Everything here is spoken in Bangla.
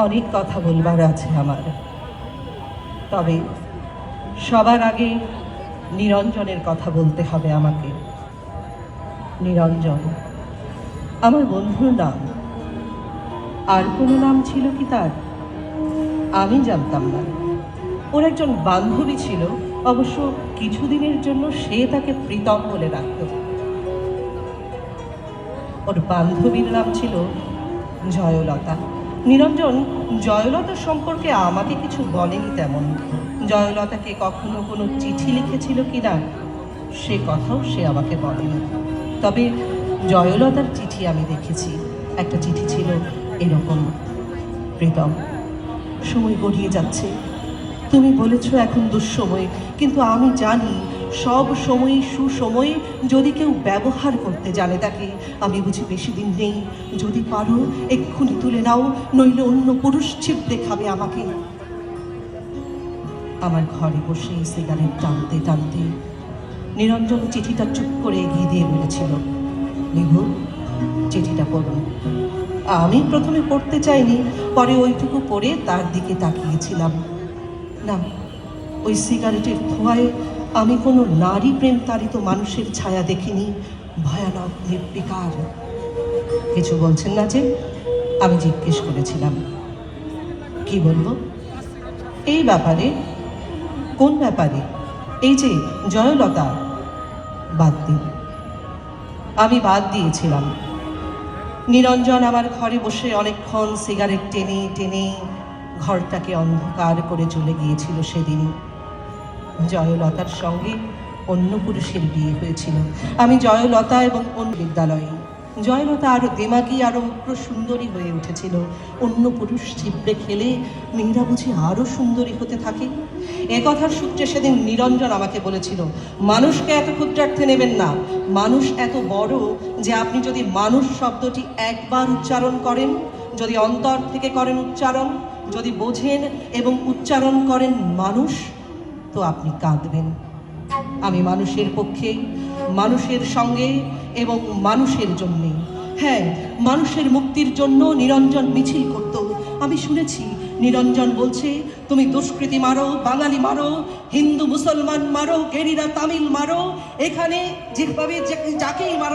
অনেক কথা বলবার আছে আমার, তবে সবার আগে নিরঞ্জনের কথা বলতে হবে আমাকে। নিরঞ্জন আমার বন্ধুর নাম, আর কোনো নাম ছিল কি তার আমি জানতাম না। ওর একজন বান্ধবী ছিল, অবশ্য কিছুদিনের জন্য সে তাকে প্রীতম বলে রাখত। ওর বান্ধবীর নাম ছিল জয়লতা। নিরঞ্জন জয়লতা সম্পর্কে আমাকে কিছু বলেনি তেমন। জয়লতাকে কখনো কোনো চিঠি লিখেছিল কিনা সে কথাও সে আমাকে বলেনি। তবে জয়লতার চিঠি আমি দেখেছি। একটা চিঠি ছিল এরকম: প্রীতম, সময় গড়িয়ে যাচ্ছে, তুমি বলেছ এখন দুঃসময়, কিন্তু আমি জানি সব সময় সুসময়ে যদি কেউ ব্যবহার করতে জানে তাকে। আমি বুঝি বেশি দিন নেই, যদি পারো এক্ষুনি তুলে নাও, নইলে অন্য পুরুষ ছিপ দেখাবে আমাকে। আমার ঘরে বসে সিগারেট টানতে টানতে নিরঞ্জন চিঠিটা চুপ করে এগিয়ে দিয়ে বলেছিল, বিভু, চিঠিটা পড়ুন। আমি প্রথমে পড়তে চাইনি, পরে ওইটুকু পড়ে তার দিকে তাকিয়েছিলাম। না, ওই সিগারেটের ধোঁয়ায় আমি কোনো নারী প্রেম তাড়িত মানুষের ছায়া দেখিনি। ভয়ানক নির্বিকার। কিছু বলছেন না যে? আমি জিজ্ঞেস করেছিলাম। কি বলবো? এই ব্যাপারে? কোন ব্যাপারে? এই যে জয়লতা। বাদ দিন। আমি বাদ দিয়েছিলাম। নিরঞ্জন আমার ঘরে বসে অনেকক্ষণ সিগারেট টেনে টেনে ঘরটাকে অন্ধকার করে চলে গিয়েছিল সেদিন। জয়লতার সঙ্গে অন্য পুরুষের বিয়ে হয়েছিল। আমি জয়লতা এবং অন্য বিদ্যালয়ে। জয়লতা আরো দেমাগী, আরো উগ্র সুন্দরী হয়ে উঠেছিল। অন্য পুরুষ ছিপড়ে খেলে মেয়েরা বুঝি আরো সুন্দরী হতে থাকে। একথার সূত্রে সেদিন নিরঞ্জন আমাকে বলেছিল, মানুষকে এত ক্ষুদ্রার্থে নেবেন না। মানুষ এত বড় যে আপনি যদি মানুষ শব্দটি একবার উচ্চারণ করেন, যদি অন্তর থেকে করেন উচ্চারণ, যদি বোঝেন এবং উচ্চারণ করেন মানুষ, তো আপনি কাঁদবেন। আমি মানুষের পক্ষে, মানুষের সঙ্গে এবং মানুষের জন্যে, হ্যাঁ, মানুষের মুক্তির জন্য নিরঞ্জন মিছিল করত। আমি শুনেছি নিরঞ্জন বলছে, তুমি দুষ্কৃতী মারো, বাঙালি মারো, হিন্দু মুসলমান মারো, গেরিরা তামিল মারো, এখানে যেভাবে যাকেই মারো